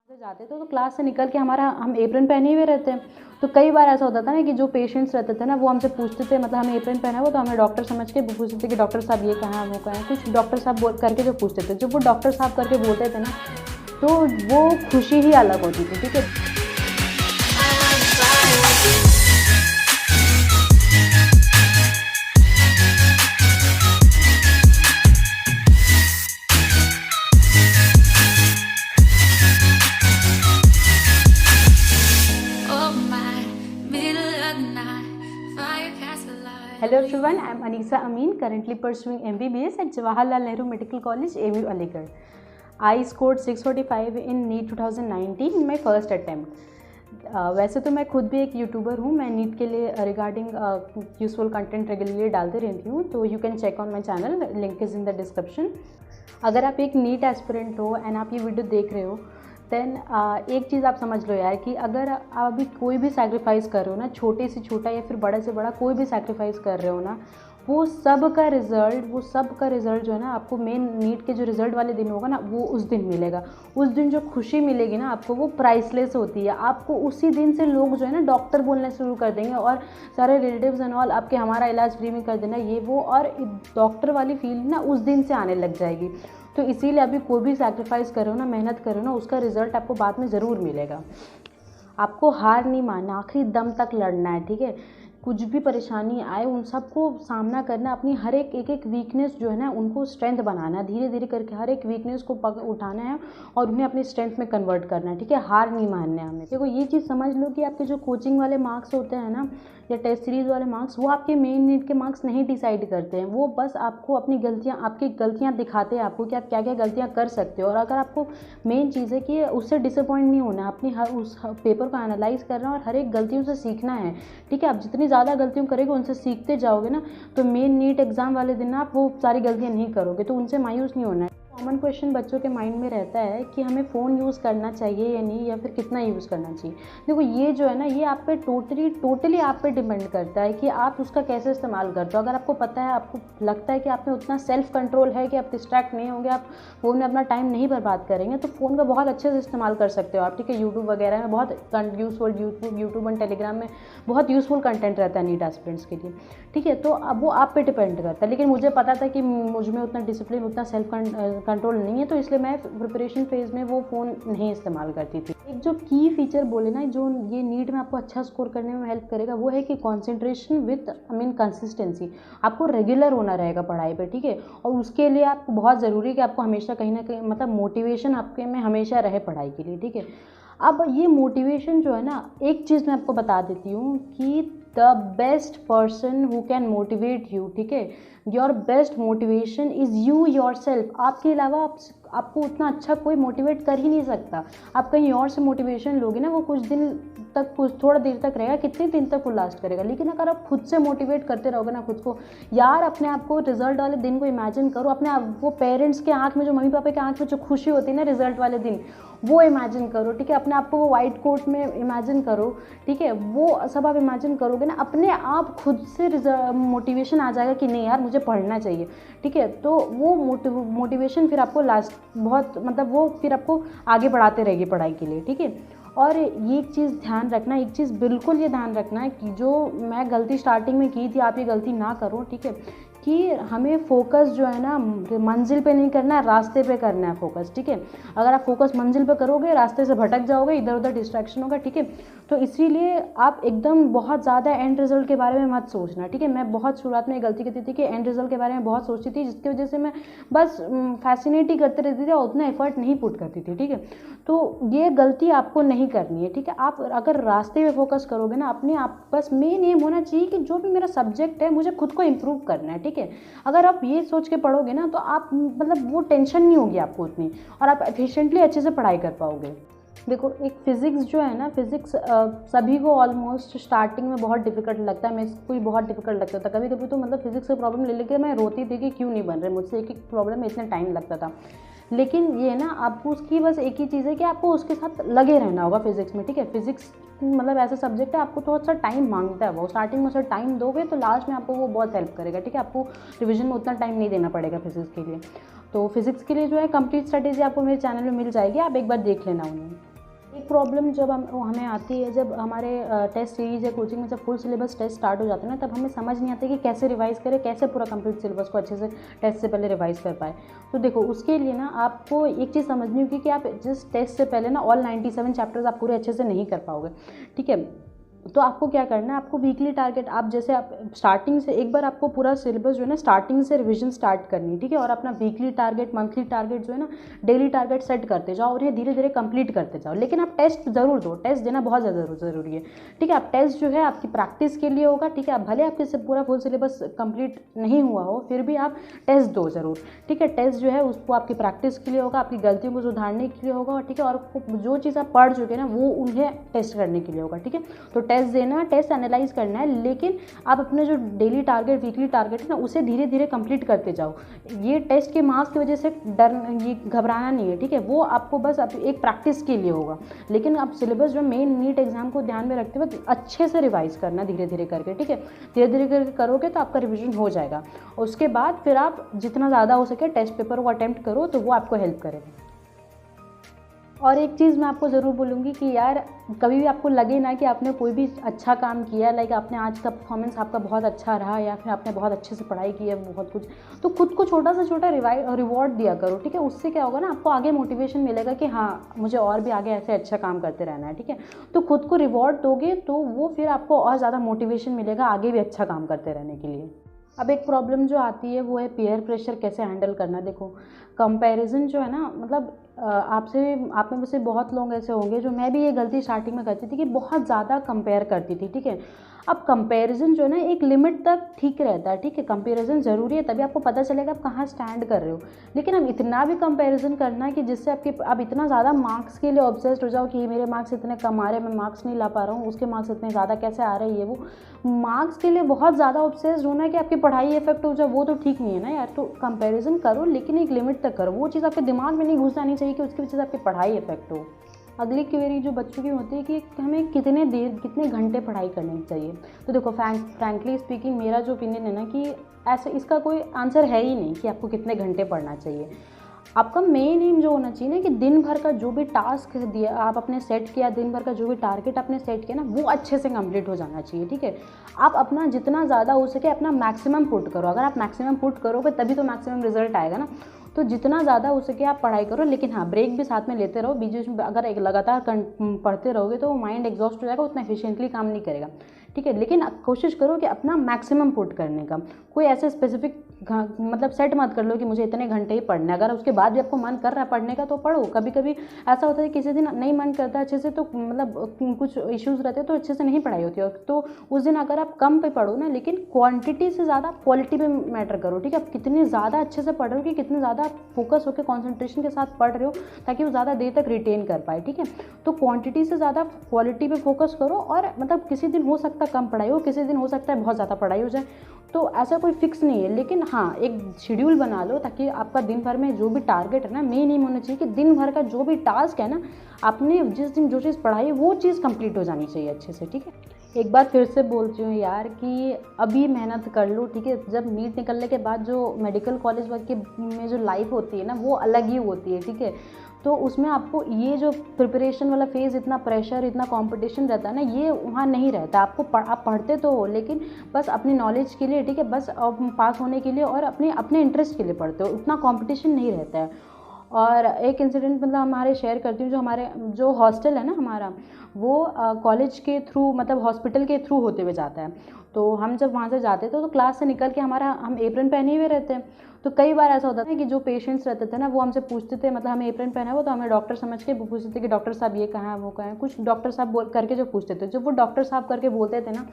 जाते थे तो क्लास से निकल के हम एप्रन पहने हुए रहते हैं। तो कई बार ऐसा होता था ना कि जो पेशेंट्स रहते थे ना वो हमसे पूछते थे, मतलब हमें एप्रन पहना हुआ तो हमें डॉक्टर समझ के पूछते थे कि डॉक्टर साहब ये कहाँ है वो कहाँ है, कुछ डॉक्टर साहब बोल करके जो पूछते थे, जब वो डॉक्टर साहब करके बोलते थे ना तो वो खुशी ही अलग होती थी। ठीक है। Hello everyone, I am Anisa Amin, currently pursuing MBBS at Jawaharlal Nehru Medical College, AVU Aligarh. I scored 645 in NEET 2019 in my first attempt. वैसे तो मैं खुद भी एक यूट्यूबर हूँ, मैं नीट के लिए रिगार्डिंग यूजफुल कंटेंट रेगुलरली डालते रहती हूँ, तो you can check on my channel, link is in the description. अगर आप एक नीट एस्पिरेंट हो एंड आप ये वीडियो देख रहे हो देन एक चीज़ आप समझ लो यार कि अगर आप अभी कोई भी सैक्रिफाइस कर रहे हो ना, छोटे से छोटा या फिर बड़े से बड़ा कोई भी सैक्रिफाइस कर रहे हो ना, वो सब का रिज़ल्ट जो है ना आपको मेन नीट के जो रिज़ल्ट वाले दिन होगा ना वो उस दिन मिलेगा। उस दिन जो खुशी मिलेगी ना आपको वो प्राइसलेस होती है। आपको उसी दिन से लोग जो है ना डॉक्टर बोलना शुरू कर देंगे और सारे रिलेटिव्स एंड ऑल आपके हमारा इलाज फ्री में कर देना ये वो, और डॉक्टर वाली फीलिंग ना उस दिन से आने लग जाएगी। तो इसीलिए अभी कोई भी सैक्रिफाइस करो ना, मेहनत करो ना, उसका रिज़ल्ट आपको बाद में ज़रूर मिलेगा। आपको हार नहीं मानना, आखिरी दम तक लड़ना है। ठीक है। कुछ भी परेशानी आए उन सबको सामना करना, अपनी हर एक वीकनेस जो है ना उनको स्ट्रेंथ बनाना, धीरे धीरे करके हर एक वीकनेस को उठाना है और उन्हें अपनी स्ट्रेंथ में कन्वर्ट करना है। ठीक है। हार नहीं मानना है हमें। देखो ये चीज़ समझ लो कि आपके जो कोचिंग वाले मार्क्स होते हैं ना या टेस्ट सीरीज़ वाले मार्क्स, वो आपके मेन नीट के मार्क्स नहीं डिसाइड करते हैं। वो बस आपको अपनी आपकी गलतियाँ दिखाते हैं आपको कि आप क्या क्या गलतियाँ कर सकते हो। और अगर आपको मेन चीज़ है कि उससे डिसअपॉइंट नहीं होना, अपनी उस पेपर को एनालाइज करना और हर एक गलतियों से सीखना है। ठीक है। आप जितनी ज़्यादा गलतियों करेंगे उनसे सीखते जाओगे ना तो मेन नीट एग्ज़ाम वाले दिन आप वो सारी गलतियाँ नहीं करोगे, तो उनसे मायूस नहीं होना है। कॉमन क्वेश्चन बच्चों के माइंड में रहता है कि हमें फ़ोन यूज़ करना चाहिए या नहीं, या फिर कितना यूज़ करना चाहिए। देखो ये जो है ना ये आप पे टोटली आप पे डिपेंड करता है कि आप उसका कैसे इस्तेमाल करते हो। अगर आपको पता है, आपको लगता है कि आप में उतना सेल्फ कंट्रोल है कि आप डिस्ट्रैक्ट नहीं होंगे, आप फ़ोन में अपना टाइम नहीं बर्बाद करेंगे, तो फ़ोन का बहुत अच्छे से इस्तेमाल कर सकते हो आप। ठीक है। यूट्यूब वगैरह में बहुत यूज़फुल, यूट्यूब एंड टेलीग्राम में बहुत यूज़फुल कंटेंट रहता है नीट एस्पिरेंट्स के लिए। ठीक है। तो अब वो आप पे डिपेंड करता है, लेकिन मुझे पता था कि मुझ में उतना डिसिप्लिन, उतना सेल्फ कंट्रोल नहीं है, तो इसलिए मैं प्रिपरेशन फेज़ में वो फ़ोन नहीं इस्तेमाल करती थी। एक जो की फीचर बोले ना जो ये नीट में आपको अच्छा स्कोर करने में हेल्प करेगा वो है कि कंसंट्रेशन विद कंसिस्टेंसी। आपको रेगुलर होना रहेगा पढ़ाई पे। ठीक है। और उसके लिए आपको बहुत ज़रूरी है कि आपको हमेशा कहीं ना कहीं मतलब मोटिवेशन आपके में हमेशा रहे पढ़ाई के लिए। ठीक है। अब ये मोटिवेशन जो है ना, एक चीज़ मैं आपको बता देती हूँ कि the best person who can motivate you, ठीक है, your best motivation is you your self. आपके अलावा आपको उतना अच्छा कोई मोटिवेट कर ही नहीं सकता। आप कहीं और से मोटिवेशन लोगे ना वो कुछ दिन तक, कुछ थोड़ा देर तक रहेगा, कितने दिन तक वो लास्ट करेगा। लेकिन अगर आप खुद से मोटिवेट करते रहोगे ना खुद को, यार अपने आप को रिजल्ट वाले दिन को इमेजिन करो, अपने आप वो पेरेंट्स के आंख में, जो मम्मी पापा के आंख में जो खुशी होती है ना रिजल्ट वाले दिन, वो इमेजिन करो। ठीक है। अपने आप को वो वाइट कोट में इमेजिन करो। ठीक है। वो सब आप इमेजिन करोगे ना, अपने आप खुद से मोटिवेशन आ जाएगा कि नहीं यार मुझे पढ़ना चाहिए। ठीक है। तो वो मोटिवेशन फिर आपको लास्ट बहुत मतलब वो फिर आपको आगे बढ़ाते रहेगी पढ़ाई के लिए। ठीक है। और ये एक चीज़ ध्यान रखना, एक चीज़ बिल्कुल ये ध्यान रखना है कि जो मैं गलती स्टार्टिंग में की थी आप ये गलती ना करो। ठीक है। कि हमें फोकस जो है ना मंजिल पे नहीं करना है, रास्ते पे करना है फोकस। ठीक है। अगर आप फोकस मंजिल पे करोगे रास्ते से भटक जाओगे, इधर उधर डिस्ट्रैक्शन होगा। ठीक है। तो इसीलिए आप एकदम बहुत ज़्यादा एंड रिजल्ट के बारे में मत सोचना। ठीक है। मैं बहुत शुरुआत में गलती करती थी कि एंड रिजल्ट के बारे में बहुत सोचती थी, जिसकी वजह से मैं बस फैसिनेट ही करते रहती थी और उतना एफर्ट नहीं पुट करती थी। ठीक है। तो ये गलती आपको नहीं करनी है। ठीक है। आप अगर रास्ते में फोकस करोगे ना, अपने आप बस मेन एम होना चाहिए कि जो भी मेरा सब्जेक्ट है मुझे खुद को इम्प्रूव करना है। ठीक है। अगर आप ये सोच के पढ़ोगे ना तो आप मतलब वो टेंशन नहीं होगी आपको उतनी, और आप एफिशिएंटली अच्छे से पढ़ाई कर पाओगे। देखो एक फ़िज़िक्स जो है ना, फ़िज़िक्स सभी को ऑलमोस्ट स्टार्टिंग में बहुत डिफिकल्ट लगता है। मेरे को भी बहुत डिफिकल्ट लगता था। कभी कभी तो मतलब फ़िज़िक्स से प्रॉब्लम ले लेके मैं रोती थी कि क्यों नहीं बन रहे मुझसे, एक प्रॉब्लम में इतना टाइम लगता था। लेकिन ये ना आपको उसकी बस एक ही चीज़ है कि आपको उसके साथ लगे रहना होगा फ़िज़िक्स में। ठीक है। फ़िज़िक्स मतलब ऐसा सब्जेक्ट है आपको थोड़ा सा टाइम मांगता है। वो स्टार्टिंग में उसे टाइम दोगे तो लास्ट में आपको वो बहुत हेल्प करेगा। ठीक है। आपको रिवीजन में उतना टाइम नहीं देना पड़ेगा फ़िज़िक्स के लिए। तो फ़िज़िक्स के लिए जो है कंप्लीट स्ट्रेटेजी आपको मेरे चैनल में मिल जाएगी, आप एक बार देख लेना उन्हें। एक प्रॉब्लम जब हमें आती है, जब हमारे टेस्ट सीरीज़ या कोचिंग में जब फुल सिलेबस टेस्ट स्टार्ट हो जाते हैं ना, तब हमें समझ नहीं आता कि कैसे रिवाइज़ करें, कैसे पूरा कंप्लीट सिलेबस को अच्छे से टेस्ट से पहले रिवाइज़ कर पाए। तो देखो, उसके लिए ना आपको एक चीज़ समझनी होगी कि आप जिस टेस्ट से पहले ना ऑल 97 चैप्टर्स आप पूरे अच्छे से नहीं कर पाओगे, ठीक है। तो आपको क्या करना है, आपको वीकली टारगेट, आप जैसे आप स्टार्टिंग से एक बार आपको पूरा सिलेबस जो है ना स्टार्टिंग से रिवीजन स्टार्ट करनी है, ठीक है। और अपना वीकली टारगेट, मंथली टारगेट जो है ना, डेली टारगेट सेट करते जाओ और ये धीरे धीरे कंप्लीट करते जाओ। लेकिन आप टेस्ट ज़रूर दो, टेस्ट देना बहुत ज़्यादा ज़रूरी है, ठीक है। आप टेस्ट जो है आपकी प्रैक्टिस के लिए होगा, ठीक है। आप भले आपके से पूरा फुल सिलेबस कंप्लीट नहीं हुआ हो, फिर भी आप टेस्ट दो ज़रूर, ठीक है। टेस्ट जो है उसको आपकी प्रैक्टिस के लिए होगा, आपकी गलतियों को सुधारने के लिए होगा, ठीक है। और जो चीज़ आप पढ़ चुके हैं ना, वो उन्हें टेस्ट करने के लिए होगा, ठीक है। तो टेस्ट देना, टेस्ट एनालाइज करना है, लेकिन आप अपने जो डेली टारगेट, वीकली टारगेट है ना, उसे धीरे धीरे कंप्लीट करते जाओ। ये टेस्ट के मार्क्स की वजह से ये घबराना नहीं है, ठीक है। वो आपको बस एक प्रैक्टिस के लिए होगा, लेकिन आप सिलेबस जो मेन नीट एग्जाम को ध्यान में रखते हुए अच्छे से रिवाइज करना धीरे धीरे करके, ठीक है। धीरे धीरे करके करोगे तो आपका रिविजन हो जाएगा। उसके बाद फिर आप जितना ज़्यादा हो सके टेस्ट पेपर को अटेम्प्ट करो, तो वो आपको हेल्प करेगा। और एक चीज़ मैं आपको ज़रूर बोलूँगी कि यार, कभी भी आपको लगे ना कि आपने कोई भी अच्छा काम किया, लाइक आपने आज का परफॉर्मेंस आपका बहुत अच्छा रहा, या फिर आपने बहुत अच्छे से पढ़ाई की है बहुत कुछ, तो खुद को छोटा से छोटा रिवॉर्ड दिया करो, ठीक है। उससे क्या होगा ना, आपको आगे मोटिवेशन मिलेगा कि हाँ, मुझे और भी आगे ऐसे अच्छा काम करते रहना है, ठीक है। तो खुद को रिवॉर्ड दोगे तो वो फिर आपको और ज़्यादा मोटिवेशन मिलेगा आगे भी अच्छा काम करते रहने के लिए। अब एक प्रॉब्लम जो आती है वो है पीयर प्रेशर कैसे हैंडल करना। देखो, कंपैरिजन जो है ना, मतलब आप में से बहुत लोग ऐसे होंगे, जो मैं भी ये गलती स्टार्टिंग में करती थी कि बहुत ज़्यादा कंपेयर करती थी, ठीक है। अब कंपैरिजन जो है ना एक लिमिट तक ठीक रहता है, ठीक है। कंपैरिजन ज़रूरी है, तभी आपको पता चलेगा आप कहाँ स्टैंड कर रहे हो। लेकिन अब इतना भी कंपैरिजन करना है कि जिससे आप इतना ज़्यादा मार्क्स के लिए ऑब्सेस्ड हो जाओ कि मेरे मार्क्स इतने कम आ रहे हैं, मैं मार्क्स नहीं ला पा रहा हूँ, उसके मार्क्स इतने ज़्यादा कैसे आ रहे हैं, ये वो मार्क्स के लिए बहुत ज़्यादा ऑब्सेस्ड होना है कि आपकी पढ़ाई इफेक्ट हो जाए, वो तो ठीक नहीं है ना यार। तो कंपैरिजन करो, लेकिन एक लिमिट तक करो। वो चीज़ आपके दिमाग में नहीं घुस जानी चाहिए कि उसकी वजह से आपकी पढ़ाई इफेक्ट हो। अगली क्वेरी जो बच्चों की होती है कि हमें कितने घंटे पढ़ाई करनी चाहिए। तो देखो, फ्रैंकली स्पीकिंग मेरा जो ओपिनियन है ना, कि ऐसे इसका कोई आंसर है ही नहीं कि आपको कितने घंटे पढ़ना चाहिए। आपका मेन एम जो होना चाहिए ना, कि दिन भर का जो भी टास्क दिया आप अपने सेट किया, दिन भर का जो भी टारगेट आपने सेट किया ना, वो अच्छे से कंप्लीट हो जाना चाहिए, ठीक है। आप अपना जितना ज़्यादा हो सके अपना मैक्सिमम पुट करो। अगर आप मैक्सिमम पुट करोगे तभी तो मैक्सिमम रिजल्ट आएगा ना। तो जितना ज़्यादा हो सके आप पढ़ाई करो, लेकिन हाँ, ब्रेक भी साथ में लेते रहो। बीच में अगर एक लगातार पढ़ते रहोगे तो माइंड एग्जॉस्ट हो जाएगा, उतना एफिशिएंटली काम नहीं करेगा, ठीक है। लेकिन कोशिश करो कि अपना मैक्सिमम पुट करने का। कोई ऐसे स्पेसिफिक मतलब सेट मत कर लो कि मुझे इतने घंटे ही पढ़ना है। अगर उसके बाद भी आपको मन कर रहा है पढ़ने का तो पढ़ो। कभी कभी ऐसा होता है किसी दिन नहीं मन करता अच्छे से, तो मतलब कुछ इश्यूज़ रहते हैं तो अच्छे से नहीं पढ़ाई होती है, तो उस दिन अगर आप कम पे पढ़ो ना, लेकिन क्वांटिटी से ज़्यादा क्वालिटी पे मैटर करो, ठीक है। आप कितने ज़्यादा अच्छे से पढ़ रहे हो, कि कितने ज़्यादा फोकस होकर कॉन्सेंट्रेशन के साथ पढ़ रहे हो, ताकि वो ज़्यादा देर तक रिटेन कर पाए, ठीक है। तो क्वांटिटी से ज़्यादा क्वालिटी पे फोकस करो। और मतलब किसी दिन हो सकता है कम पढ़ाई हो, किसी दिन हो सकता है बहुत ज़्यादा पढ़ाई हो जाए, तो ऐसा कोई फिक्स नहीं है। लेकिन हाँ, एक शेड्यूल बना लो, ताकि आपका दिन भर में जो भी टारगेट है ना, मेन एम होना चाहिए कि दिन भर का जो भी टास्क है ना, आपने जिस दिन जो चीज़ पढ़ाई वो चीज़ कंप्लीट हो जानी चाहिए अच्छे से, ठीक है। एक बार फिर से बोलती हूँ यार, कि अभी मेहनत कर लो, ठीक है। जब नीट निकलने के बाद जो मेडिकल कॉलेज वर्ग के में जो लाइफ होती है ना, वो अलग ही होती है, ठीक है। तो उसमें आपको ये जो प्रिपरेशन वाला फेज़, इतना प्रेशर, इतना कंपटीशन रहता है ना, ये वहाँ नहीं रहता। आप पढ़ते तो हो, लेकिन बस अपनी नॉलेज के लिए, ठीक है, बस पास होने के लिए और अपने इंटरेस्ट के लिए पढ़ते हो, उतना कंपटीशन नहीं रहता है। और एक इंसिडेंट मतलब हमारे शेयर करती हूँ, जो हॉस्टल है ना हमारा, वो कॉलेज के थ्रू, मतलब हॉस्पिटल के थ्रू होते हुए जाता है। तो हम जब वहाँ से जाते थे तो क्लास से निकल के हम एप्रन पहने हुए रहते हैं। तो कई बार ऐसा होता था कि जो पेशेंट्स रहते थे ना, वो हमसे पूछते थे, मतलब हमें एप्रन पहना हो तो हमें डॉक्टर समझ के पूछते थे कि डॉक्टर साहब ये कहाँ है, वो कहाँ है, कुछ डॉक्टर साहब करके जो पूछते थे। जब वो डॉक्टर साहब करके बोलते थे ना,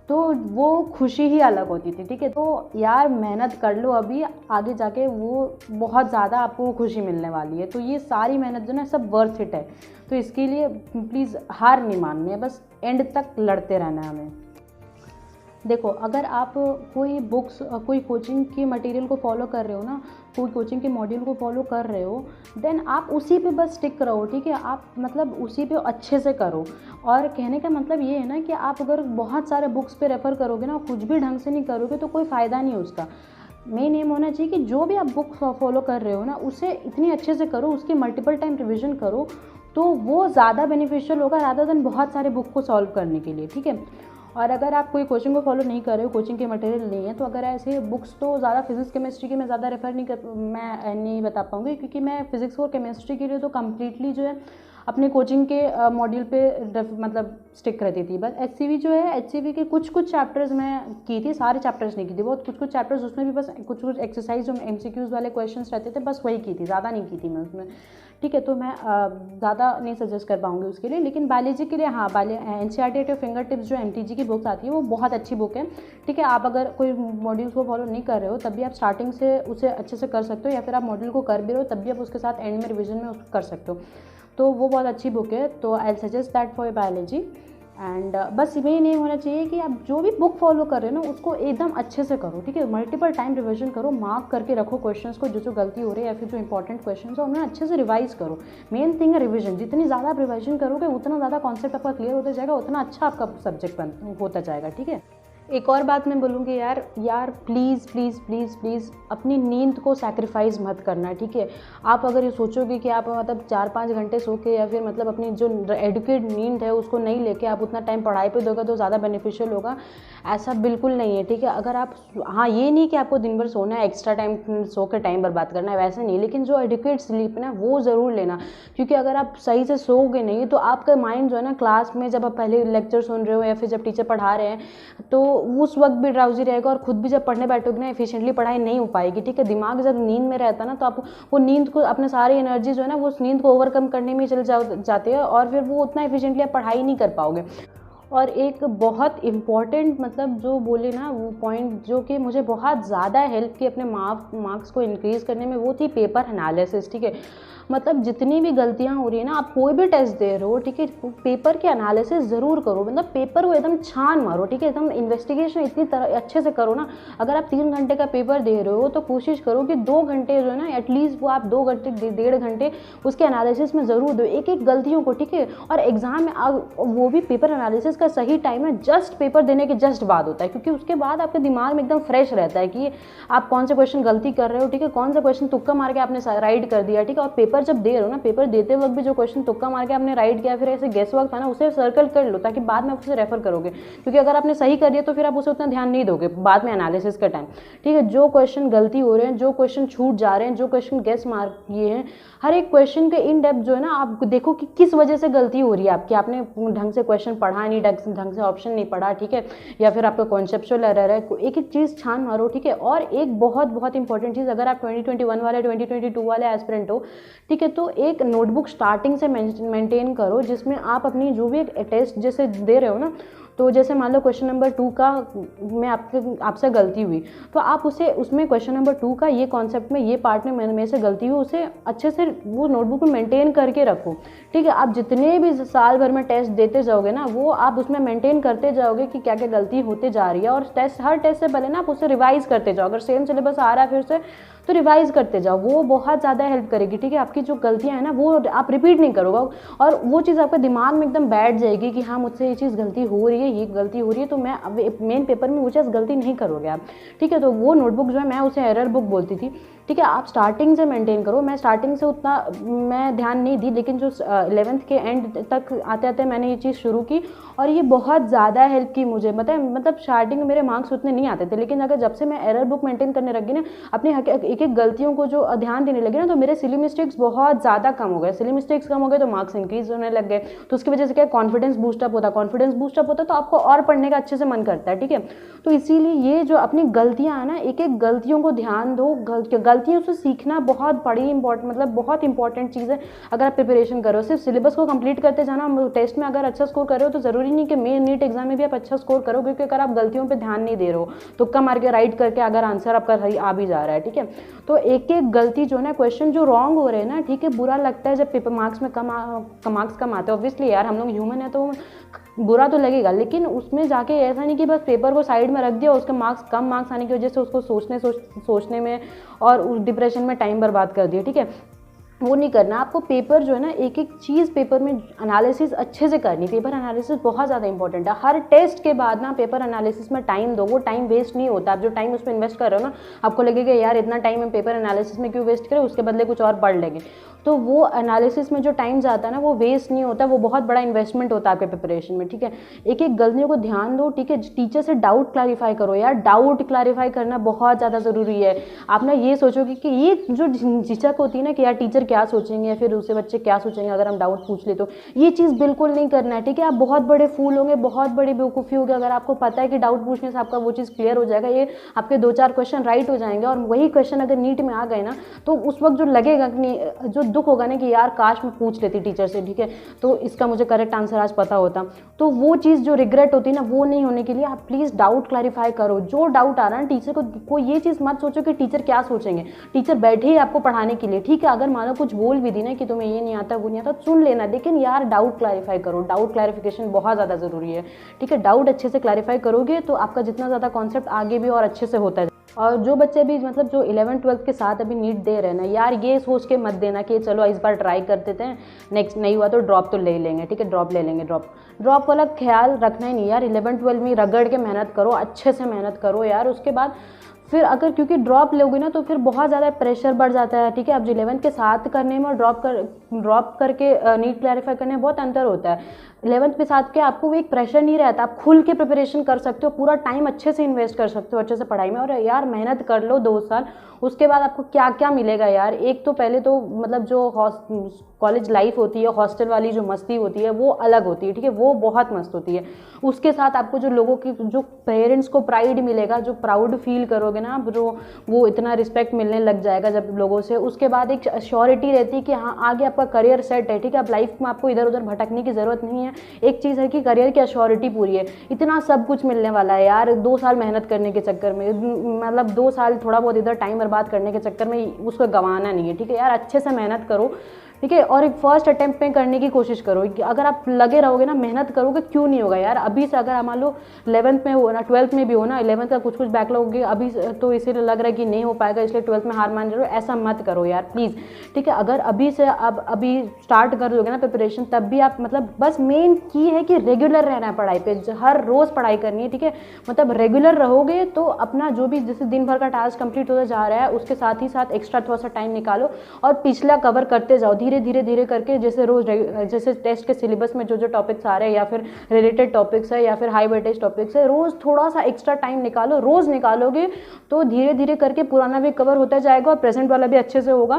तो वो खुशी ही अलग होती थी, ठीक है। तो यार, मेहनत कर लो, अभी आगे जाके वो बहुत ज़्यादा आपको खुशी मिलने वाली है। तो ये सारी मेहनत जो ना, सब वर्थ इट है। तो इसके लिए प्लीज़ हार नहीं माननी है, बस एंड तक लड़ते रहना है हमें। देखो, अगर आप कोई कोचिंग की मटेरियल को फॉलो कर रहे हो ना, कोई कोचिंग के मॉड्यूल को फॉलो कर रहे हो, देन आप उसी पे बस स्टिक रहो, ठीक है। आप मतलब उसी पे अच्छे से करो। और कहने का मतलब ये है ना कि आप अगर बहुत सारे बुक्स पे रेफ़र करोगे ना, कुछ भी ढंग से नहीं करोगे, तो कोई फ़ायदा नहीं है उसका। मेन एम होना चाहिए कि जो भी आप बुक फॉलो कर रहे हो ना, उसे इतनी अच्छे से करो, उसके मल्टीपल टाइम रिविज़न करो, तो वो ज़्यादा बेनिफिशियल होगा रादर देन बहुत सारे बुक को सॉल्व करने के लिए, ठीक है। और अगर आप कोई कोचिंग को फॉलो नहीं कर रहे हो, कोचिंग के मटेरियल नहीं है, तो अगर ऐसे बुक्स तो ज़्यादा फिजिक्स केमिस्ट्री की मैं ज़्यादा रेफर नहीं बता पाऊँगी, क्योंकि मैं फिजिक्स और केमिस्ट्री के लिए तो कम्प्लीटली जो है अपने कोचिंग के मॉड्यूल पे मतलब स्टिक रहती थी। बस HCV जो है, HCV के कुछ चैप्टर्स मैं की थी, सारे चैप्टर्स नहीं की थी, बहुत कुछ चैप्टर्स, उसमें भी बस कुछ एक्सरसाइज जो MCQs वाले क्वेश्चंस रहते थे बस वही की थी, ज़्यादा नहीं की थी मैं उसमें, ठीक है। तो मैं ज़्यादा नहीं सजेस्ट कर पाऊँगी उसके लिए। लेकिन बायोलॉजी के लिए हाँ, NCERT at your finger tips जो MTG की बुक्स आती है वो बहुत अच्छी बुक है, ठीक है। आप अगर कोई मॉड्यूल्स को फॉलो नहीं कर रहे हो तब भी आप स्टार्टिंग से उसे अच्छे से कर सकते हो, या फिर आप मॉड्यूल को कर भी रहे हो तब भी आप उसके साथ एंड में रिविजन में उसको कर सकते हो। तो वो बहुत अच्छी बुक है, तो I suggest that for biology. And बस ये नहीं होना चाहिए कि आप जो भी बुक फॉलो कर रहे हो ना उसको एकदम अच्छे से करो, ठीक है। मल्टीपल टाइम रिवीजन करो, मार्क करके रखो क्वेश्चंस को, जो गलती हो रही है या फिर जो इंपॉर्टेंट क्वेश्चंस है उन्हें अच्छे से रिवाइज करो। मेन थिंग है रिवीजन, जितनी ज़्यादा आप रिवीजन करोगे उतना ज़्यादा कॉन्सेप्ट आपका क्लियर होता जाएगा, उतना अच्छा आपका सब्जेक्ट होता जाएगा, ठीक है। एक और बात मैं बोलूँगी यार प्लीज़ प्लीज़ प्लीज़ प्लीज़ अपनी नींद को सैक्रिफाइस मत करना, ठीक है। आप अगर ये सोचोगे कि आप मतलब 4-5 घंटे सो के या फिर मतलब अपनी जो एडुकेट नींद है उसको नहीं लेके आप उतना टाइम पढ़ाई पे दोगे तो ज़्यादा बेनिफिशियल होगा, ऐसा बिल्कुल नहीं है, ठीक है। अगर आप हाँ, ये नहीं कि आपको दिन भर सोना है, एक्स्ट्रा टाइम सो के टाइम बर्बाद करना है, वैसे नहीं, लेकिन जो एडुकेट स्लीप ना वो ज़रूर लेना, क्योंकि अगर आप सही से सोओगे नहीं तो आपका माइंड जो है ना क्लास में जब आप पहले लेक्चर सुन रहे हो या फिर जब टीचर पढ़ा रहे हैं तो उस वक्त भी ड्राउजी रहेगा, और खुद भी जब पढ़ने बैठोगे ना एफिशिएंटली पढ़ाई नहीं हो पाएगी, ठीक है। दिमाग जब नींद में रहता है ना तो आप वो नींद को, अपने सारी एनर्जी जो है ना वो उस नींद को ओवरकम करने में चल जाती है, और फिर वो उतना एफिशिएंटली आप पढ़ाई नहीं कर पाओगे। और एक बहुत इम्पॉर्टेंट मतलब जो बोले ना वो पॉइंट जो कि मुझे बहुत ज़्यादा हेल्प की अपने मार्क्स को इंक्रीज़ करने में, वो थी पेपर एनालिसिस, ठीक है। मतलब जितनी भी गलतियाँ हो रही है ना, आप कोई भी टेस्ट दे रहे हो, ठीक है, पेपर के एनालिसिस ज़रूर करो, मतलब पेपर को एकदम छान मारो, ठीक है, एकदम इन्वेस्टिगेशन इतनी तरह अच्छे से करो ना। अगर आप 3 घंटे का पेपर दे रहे हो तो कोशिश करो कि 2 घंटे जो है ना एटलीस्ट वो आप 2 घंटे 1.5 घंटे उसके एनालिसिस में ज़रूर दो, एक गलतियों को, ठीक है। और एग्जाम में वो भी पेपर एनालिसिस का सही टाइम है जस्ट पेपर देने के जस्ट बाद होता है, क्योंकि उसके बाद आपके दिमाग में एकदम फ्रेश रहता है कि आप कौन से क्वेश्चन गलती कर रहे हो, ठीक है, कौन सा क्वेश्चन तुक्का मार के आपने राइट कर दिया, ठीक है। और पेपर जब दे रहे हो ना, पेपर देते वक्त भी जो क्वेश्चन तुक्का मार के आपने राइट किया फिर ऐसे गेस वर्क था ना, उसे सर्कल कर लो ताकि बाद में आप उसे रेफर करोगे, क्योंकि अगर आपने सही कर दिया तो फिर आप उसे उतना ध्यान नहीं दोगे बाद में एनालिसिस का टाइम, ठीक है। जो क्वेश्चन गलती हो रहे हैं, जो क्वेश्चन छूट जा रहे हैं, जो क्वेश्चन गेस मार किए हैं, हर एक क्वेश्चन के इन डेप्थ जो है ना आप देखो कि किस वजह से गलती हो रही है आपकी, आपने ढंग से क्वेश्चन पढ़ा नहीं, ढंग से ऑप्शन नहीं पढ़ा, ठीक है, या फिर आपका कॉन्सेप्चुअल एरर है, एक एक चीज़ छान मारो, ठीक है। और एक बहुत इंपॉर्टेंट चीज़, अगर आप 2021 वाले 2022 वाले एस्पिरेंट हो, ठीक है, तो एक नोटबुक स्टार्टिंग से मेंटेन करो जिसमें आप अपनी जो भी टेस्ट जैसे दे रहे हो ना, तो जैसे मान लो क्वेश्चन नंबर 2 का में आपसे गलती हुई तो आप उसमें क्वेश्चन नंबर 2 का ये कॉन्सेप्ट में ये पार्ट में मेरे से गलती हुई, उसे अच्छे से वो नोटबुक में मेंटेन करके रखो, ठीक है। आप जितने भी साल भर में टेस्ट देते जाओगे ना वो आप उसमें मेंटेन करते जाओगे कि क्या क्या गलती होते जा रही है, और हर टेस्ट से पहले ना आप उसे रिवाइज करते जाओ, अगर सेम सिलेबस आ रहा है फिर से तो रिवाइज करते जाओ, वो बहुत ज़्यादा हेल्प करेगी, ठीक है। आपकी जो गलतियाँ हैं ना वो आप रिपीट नहीं करोगे, और वो चीज़ आपके दिमाग में एकदम बैठ जाएगी कि हाँ मुझसे ये चीज़ गलती हो रही है, ये गलती हो रही है, तो मैं अब मेन पेपर में वो चीज़ गलती नहीं करोगे आप, ठीक है। तो वो नोटबुक जो है मैं उसे एरर बुक बोलती थी, ठीक है। आप स्टार्टिंग से मेंटेन करो, मैं स्टार्टिंग से उतना मैं ध्यान नहीं दी, लेकिन जो 11th के एंड तक आते आते मैंने ये चीज़ शुरू की और ये बहुत ज़्यादा हेल्प की मुझे, मतलब स्टार्टिंग में मेरे मार्क्स उतने नहीं आते थे, लेकिन अगर जब से मैं एरर बुक मेंटेन करने लगी ना, अपने एक एक गलतियों को जो ध्यान देने लगी ना, तो मेरे सिली मिस्टेक्स बहुत ज़्यादा कम हो गए, सिली मिस्टेक्स कम हो गए तो मार्क्स इंक्रीज होने लग गए, तो उसकी वजह से क्या कॉन्फिडेंस बूस्टअप होता तो आपको और पढ़ने का अच्छे से मन करता है, ठीक है। तो इसीलिए ये जो अपनी गलतियाँ हैं ना, एक एक गलतियों को ध्यान दो, गलतियों से सीखना बहुत बड़ी बहुत इंपॉर्टेंट चीज़ है। अगर आप प्रिपरेशन करो, सिर्फ सिलेबस को कंप्लीट करते जाना, टेस्ट में अगर अच्छा स्कोर कर रहे हो तो ज़रूरी नहीं कि नीट एग्जाम में भी आप अच्छा स्कोर करो, क्योंकि अगर आप गलतियों पे ध्यान नहीं दे रहे हो, तुक्का मार के राइट करके अगर आंसर आपका सही आ भी जा रहा है, ठीक है, तो एक एक गलती जो ना, क्वेश्चन जो रॉन्ग हो रहे हैं ना, ठीक है, बुरा लगता है जब पेपर मार्क्स में मार्क्स कम आते हैं, ऑब्वियसली यार हम लोग ह्यूमन है तो बुरा तो लगेगा, लेकिन उसमें जाके ऐसा नहीं कि बस पेपर को साइड में रख दिया, उसके कम मार्क्स आने की वजह से उसको सोचने में और उस डिप्रेशन में टाइम बर्बाद कर दिया, ठीक है, वो नहीं करना आपको। पेपर जो है ना, एक एक चीज़ पेपर में एनालिसिस अच्छे से करनी, पेपर एनालिसिस बहुत ज़्यादा इंपॉर्टेंट है। हर टेस्ट के बाद ना पेपर एनालिसिस में टाइम दो, वो टाइम वेस्ट नहीं होता, आप जो टाइम उसमें इन्वेस्ट कर रहे हो ना, आपको लगेगा यार इतना टाइम हम पेपर एनालिसिस में क्यों वेस्ट करें, उसके बदले कुछ और पढ़ लेंगे, तो वो एनालिसिस में जो टाइम जाता है ना वो वेस्ट नहीं होता, वो बहुत बड़ा इन्वेस्टमेंट होता है आपके प्रिपरेशन में, ठीक है। एक एक गलतियों को ध्यान दो, ठीक है। टीचर से डाउट क्लैरिफाई करो यार, डाउट क्लैरिफाई करना बहुत ज़्यादा ज़रूरी है। आप ना ये सोचोगे कि ये जो झिझक होती है ना कि यार टीचर क्या सोचेंगे या फिर दूसरे बच्चे क्या सोचेंगे अगर हम डाउट पूछ ले, तो ये चीज़ बिल्कुल नहीं करना है, ठीक है। आप बहुत बड़े फूल होंगे, बहुत बड़ी बेवकूफ़ी होगी अगर आपको पता है कि डाउट पूछने से आपका वो चीज़ क्लियर हो जाएगा, ये आपके 2-4 क्वेश्चन राइट हो जाएंगे और वही क्वेश्चन अगर नीट में आ गए ना तो उस वक्त जो लगेगा कि जो दुख होगा ना कि यार काश मैं पूछ लेती टीचर से, ठीक है, तो इसका मुझे करेक्ट आंसर आज पता होता। तो वो चीज़ जो रिग्रेट होती है ना वो नहीं होने के लिए आप प्लीज़ डाउट क्लैरिफाई करो। जो डाउट आ रहा है टीचर को ये चीज़ मत सोचो कि टीचर क्या सोचेंगे, टीचर बैठे ही आपको पढ़ाने के लिए, ठीक है। अगर मानो कुछ बोल भी दी ना कि तुम्हें ये नहीं आता वो नहीं आता, सुन लेना, लेकिन यार डाउट क्लैरिफाई करो। डाउट क्लैरिफिकेशन बहुत ज़्यादा ज़रूरी है, ठीक है। डाउट अच्छे से क्लैरिफाई करोगे तो आपका जितना ज़्यादा कॉन्सेप्ट आगे भी और अच्छे से होता है। और जो बच्चे भी मतलब जो 11th-12th के साथ अभी नीट दे रहे हैं ना यार, ये सोच के मत देना कि चलो इस बार ट्राई कर देते हैं, नेक्स्ट नहीं हुआ तो ड्रॉप तो ले लेंगे, ठीक है, ड्रॉप ले लेंगे। ड्रॉप वाला ख्याल रखना ही नहीं यार। 11th-12th में रगड़ के मेहनत करो, अच्छे से मेहनत करो यार। उसके बाद फिर अगर क्योंकि ड्रॉप लोगे ना तो फिर बहुत ज़्यादा प्रेशर बढ़ जाता है, ठीक है। अब 11th के साथ करने में और ड्रॉप करके नीट क्लैरिफाई करने में बहुत अंतर होता है। 11th के साथ के आपको वो एक प्रेशर नहीं रहता, आप खुल के प्रिपरेशन कर सकते हो, पूरा टाइम अच्छे से इन्वेस्ट कर सकते हो अच्छे से पढ़ाई में। और यार मेहनत कर लो 2 साल, उसके बाद आपको क्या क्या मिलेगा यार। एक तो पहले तो मतलब जो कॉलेज लाइफ होती है, हॉस्टल वाली जो मस्ती होती है वो अलग होती है, ठीक है, वो बहुत मस्त होती है। उसके साथ आपको जो लोगों की जो पेरेंट्स को प्राइड मिलेगा, जो प्राउड फील करोगे ना, जो वो इतना रिस्पेक्ट मिलने लग जाएगा जब लोगों से। उसके बाद एक श्योरिटी रहती है कि हाँ आगे आपका करियर सेट है, ठीक है। अब लाइफ में आपको इधर उधर भटकने की ज़रूरत नहीं है। एक चीज़ है कि करियर की अश्योरिटी पूरी है, इतना सब कुछ मिलने वाला है यार। 2 साल मेहनत करने के चक्कर में, मतलब 2 साल थोड़ा बहुत इधर टाइम बर्बाद करने के चक्कर में उसको गंवाना नहीं है, ठीक है यार। अच्छे से मेहनत करो, ठीक है। और एक फर्स्ट अटेम्प्ट में करने की कोशिश करो। अगर आप लगे रहोगे ना, मेहनत करोगे, क्यों नहीं होगा यार। अभी से अगर मान लो 11th में हो ना, 12th में भी हो ना, 11th का कुछ बैकलॉग होगी अभी तो इसीलिए लग रहा है कि नहीं हो पाएगा इसलिए 12th में हार मान रहे हो, ऐसा मत करो यार प्लीज़, ठीक है। अगर अभी से अभी स्टार्ट कर दोगे ना प्रिपरेशन, तब भी आप मतलब बस मेन की है कि रेगुलर रहना है पढ़ाई पे, हर रोज़ पढ़ाई करनी है, ठीक है। मतलब रेगुलर रहोगे तो अपना जो भी जैसे दिन भर का टास्क कंप्लीट होता जा रहा है उसके साथ ही साथ एक्स्ट्रा थोड़ा सा टाइम निकालो और पिछला कवर करते जाओ धीरे करके। जैसे रोज जैसे टेस्ट के सिलेबस में जो टॉपिक्स आ रहे हैं या फिर रिलेटेड टॉपिक्स है या फिर हाई वेटेज टॉपिक्स है, रोज थोड़ा सा एक्स्ट्रा टाइम निकालो। रोज निकालोगे तो धीरे करके पुराना भी कवर होता जाएगा और प्रेजेंट वाला भी अच्छे से होगा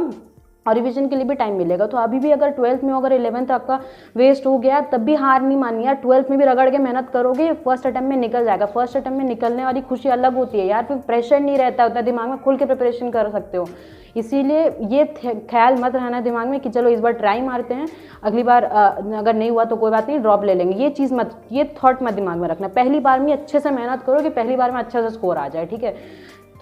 और रिवीजन के लिए भी टाइम मिलेगा। तो अभी भी अगर 12th में अगर 11th आपका वेस्ट हो गया तब भी हार नहीं मानी यार। 12th में भी रगड़ के मेहनत करोगे, फर्स्ट अटेम्प्ट में निकल जाएगा। फर्स्ट अटेम्प्ट में निकलने वाली खुशी अलग होती है यार, फिर प्रेशर नहीं रहता उतना, दिमाग में खुल के प्रिपरेशन कर सकते हो। इसीलिए ये ख्याल मत रहना दिमाग में कि चलो इस बार ट्राई मारते हैं, अगली बार अगर नहीं हुआ तो कोई बात नहीं, ड्रॉप ले लेंगे। ये चीज़ मत, ये थॉट मत दिमाग में रखना। पहली बार में अच्छे से मेहनत करो कि पहली बार में अच्छा सा स्कोर आ जाए, ठीक है।